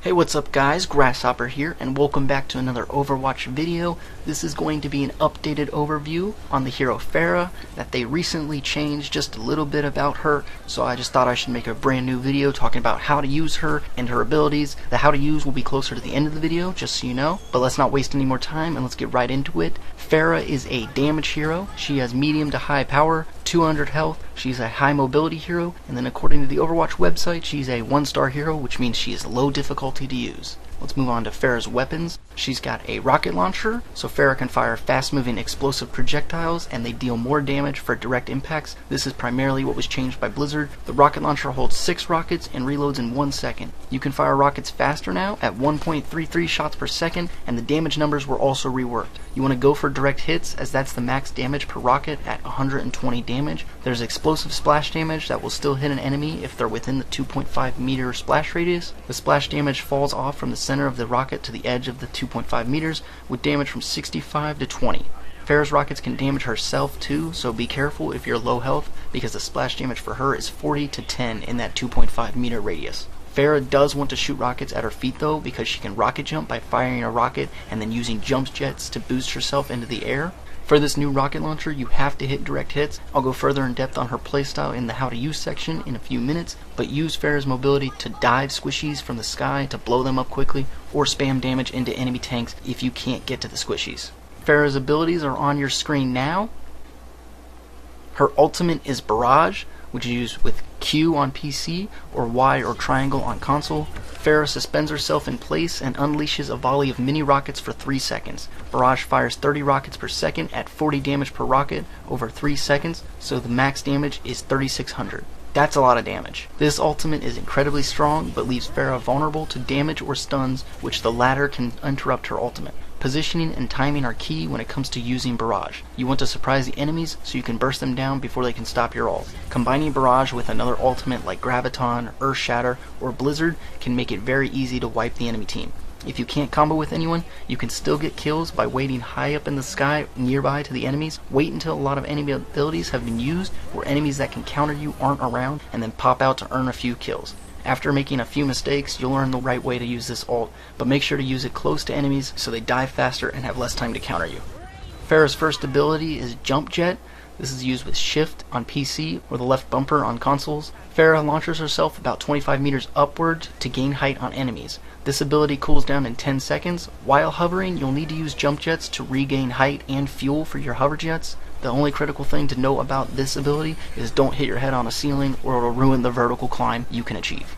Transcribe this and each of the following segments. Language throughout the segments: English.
Hey, what's up guys, Grasshopper here, and welcome back to another Overwatch video. This is going to be an updated overview on the hero Pharah that they recently changed just a little bit about her, so I just thought I should make a brand new video talking about how to use her and her abilities. The how to use will be closer to the end of the video, just so you know, but let's not waste any more time and let's get right into it. Pharah is a damage hero. She has medium to high power, 200 health, she's a high mobility hero, and then according to the Overwatch website, she's a 1-star hero, which means she is low difficulty to use. Let's move on to Pharah's weapons. She's got a rocket launcher, so Pharah can fire fast-moving explosive projectiles, and they deal more damage for direct impacts. This is primarily what was changed by Blizzard. The rocket launcher holds 6 rockets and reloads in 1 second. You can fire rockets faster now at 1.33 shots per second, and the damage numbers were also reworked. You want to go for direct hits, as that's the max damage per rocket at 120 damage. There's explosive splash damage that will still hit an enemy if they're within the 2.5 meter splash radius. The splash damage falls off from the center of the rocket to the edge of the 2.5 meters with damage from 65 to 20. Pharah's rockets can damage herself too, so be careful if you're low health, because the splash damage for her is 40 to 10 in that 2.5 meter radius. Pharah does want to shoot rockets at her feet though, because she can rocket jump by firing a rocket and then using jump jets to boost herself into the air. For this new rocket launcher, you have to hit direct hits. I'll go further in depth on her playstyle in the how to use section in a few minutes, but use Pharah's mobility to dive squishies from the sky to blow them up quickly, or spam damage into enemy tanks if you can't get to the squishies. Pharah's abilities are on your screen now. Her ultimate is Barrage, which is used with Q on PC or Y or triangle on console. Pharah suspends herself in place and unleashes a volley of mini rockets for 3 seconds. Barrage fires 30 rockets per second at 40 damage per rocket over 3 seconds, so the max damage is 3600. That's a lot of damage. This ultimate is incredibly strong, but leaves Pharah vulnerable to damage or stuns, which the latter can interrupt her ultimate. Positioning and timing are key when it comes to using Barrage. You want to surprise the enemies so you can burst them down before they can stop your ult. Combining Barrage with another ultimate like Graviton, Earth Shatter, or Blizzard can make it very easy to wipe the enemy team. If you can't combo with anyone, you can still get kills by waiting high up in the sky nearby to the enemies. Wait until a lot of enemy abilities have been used, or enemies that can counter you aren't around, and then pop out to earn a few kills. After making a few mistakes, you'll learn the right way to use this ult, but make sure to use it close to enemies so they die faster and have less time to counter you. Pharah's first ability is Jump Jet. This is used with Shift on PC or the left bumper on consoles. Pharah launches herself about 25 meters upward to gain height on enemies. This ability cools down in 10 seconds. While hovering, you'll need to use jump jets to regain height and fuel for your hover jets. The only critical thing to know about this ability is don't hit your head on a ceiling or it'll ruin the vertical climb you can achieve.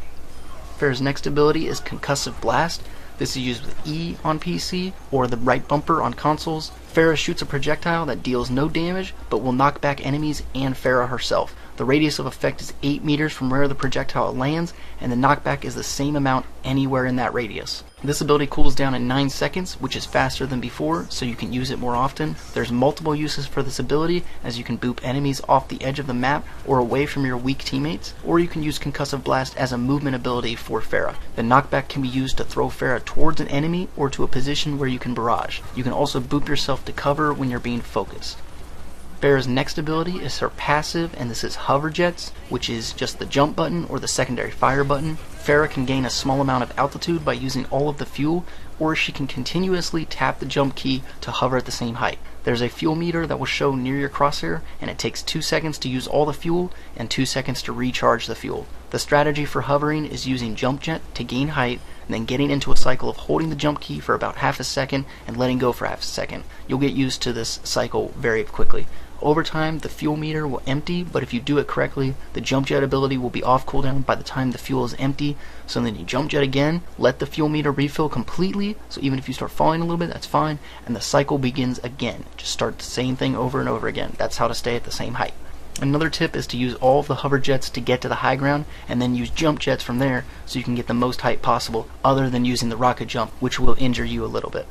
Pharah's next ability is Concussive Blast. This is used with E on PC or the right bumper on consoles. Pharah shoots a projectile that deals no damage but will knock back enemies and Pharah herself. The radius of effect is 8 meters from where the projectile lands, and the knockback is the same amount anywhere in that radius. This ability cools down in 9 seconds, which is faster than before, so you can use it more often. There's multiple uses for this ability, as you can boop enemies off the edge of the map or away from your weak teammates, or you can use Concussive Blast as a movement ability for Pharah. The knockback can be used to throw Pharah towards an enemy or to a position where you can barrage. You can also boop yourself to cover when you're being focused. Pharah's next ability is her passive, and this is Hover Jets, which is just the jump button or the secondary fire button. Pharah can gain a small amount of altitude by using all of the fuel, or she can continuously tap the jump key to hover at the same height. There's a fuel meter that will show near your crosshair, and it takes 2 seconds to use all the fuel and 2 seconds to recharge the fuel. The strategy for hovering is using jump jet to gain height, and then getting into a cycle of holding the jump key for about half a second and letting go for half a second. You'll get used to this cycle very quickly. Over time, the fuel meter will empty, but if you do it correctly, the jump jet ability will be off cooldown by the time the fuel is empty. So then you jump jet again, let the fuel meter refill completely, so even if you start falling a little bit, that's fine, and the cycle begins again. Just start the same thing over and over again. That's how to stay at the same height. Another tip is to use all of the hover jets to get to the high ground, and then use jump jets from there so you can get the most height possible, other than using the rocket jump, which will injure you a little bit.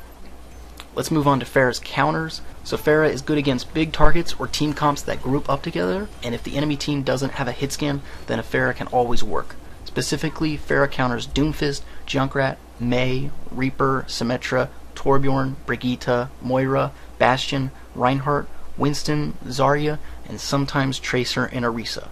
Let's move on to Pharah's counters. So Pharah is good against big targets or team comps that group up together, and if the enemy team doesn't have a hit scan, then a Pharah can always work. Specifically, Pharah counters Doomfist, Junkrat, Mei, Reaper, Symmetra, Torbjorn, Brigitte, Moira, Bastion, Reinhardt, Winston, Zarya, and sometimes Tracer and Orisa.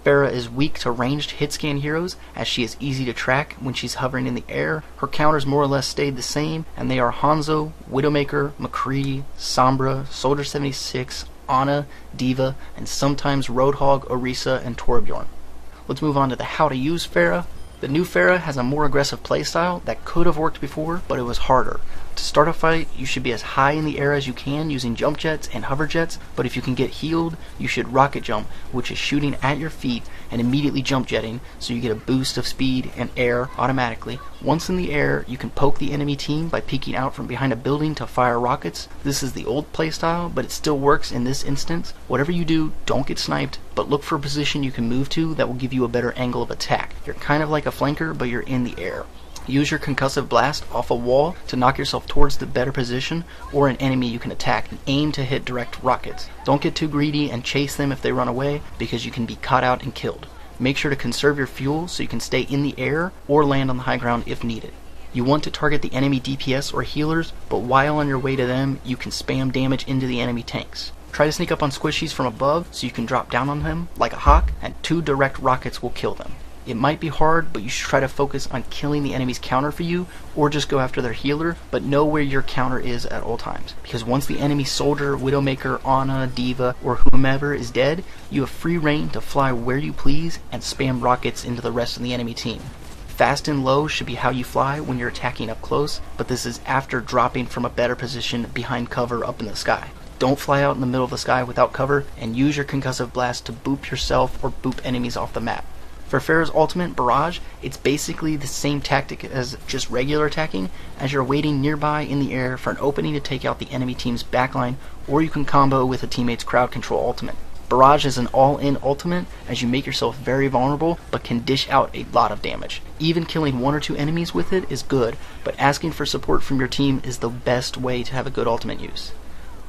Pharah is weak to ranged hit-scan heroes, as she is easy to track when she's hovering in the air. Her counters more or less stayed the same, and they are Hanzo, Widowmaker, McCree, Sombra, Soldier 76, Ana, D.Va, and sometimes Roadhog, Orisa, and Torbjorn. Let's move on to the how to use Pharah. The new Pharah has a more aggressive playstyle that could have worked before, but it was harder. To start a fight, you should be as high in the air as you can using jump jets and hover jets, but if you can get healed, you should rocket jump, which is shooting at your feet and immediately jump jetting, so you get a boost of speed and air automatically. Once in the air, you can poke the enemy team by peeking out from behind a building to fire rockets. This is the old playstyle, but it still works in this instance. Whatever you do, don't get sniped, but look for a position you can move to that will give you a better angle of attack. You're kind of like a flanker, but you're in the air. Use your concussive blast off a wall to knock yourself towards the better position or an enemy you can attack and aim to hit direct rockets. Don't get too greedy and chase them if they run away, because you can be caught out and killed. Make sure to conserve your fuel so you can stay in the air or land on the high ground if needed. You want to target the enemy DPS or healers, but while on your way to them, you can spam damage into the enemy tanks. Try to sneak up on squishies from above so you can drop down on them like a hawk, and 2 direct rockets will kill them. It might be hard, but you should try to focus on killing the enemy's counter for you, or just go after their healer, but know where your counter is at all times. Because once the enemy soldier, Widowmaker, Ana, D.Va, or whomever is dead, you have free reign to fly where you please and spam rockets into the rest of the enemy team. Fast and low should be how you fly when you're attacking up close, but this is after dropping from a better position behind cover up in the sky. Don't fly out in the middle of the sky without cover, and use your concussive blast to boop yourself or boop enemies off the map. For Pharah's ultimate, Barrage, it's basically the same tactic as just regular attacking, as you're waiting nearby in the air for an opening to take out the enemy team's backline, or you can combo with a teammate's crowd control ultimate. Barrage is an all-in ultimate, as you make yourself very vulnerable, but can dish out a lot of damage. Even killing 1 or 2 enemies with it is good, but asking for support from your team is the best way to have a good ultimate use.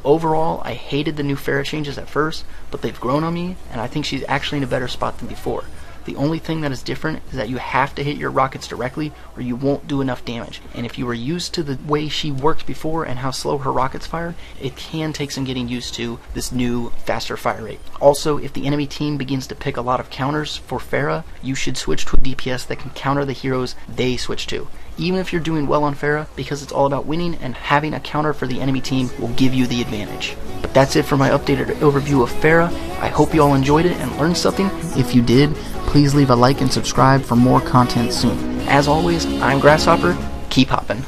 Overall, I hated the new Pharah changes at first, but they've grown on me, and I think she's actually in a better spot than before. The only thing that is different is that you have to hit your rockets directly or you won't do enough damage. And if you were used to the way she worked before and how slow her rockets fire, it can take some getting used to this new, faster fire rate. Also, if the enemy team begins to pick a lot of counters for Pharah, you should switch to a DPS that can counter the heroes they switch to. Even if you're doing well on Pharah, because it's all about winning, and having a counter for the enemy team will give you the advantage. But that's it for my updated overview of Pharah. I hope you all enjoyed it and learned something. If you did, please leave a like and subscribe for more content soon. As always, I'm Grasshopper. Keep hopping.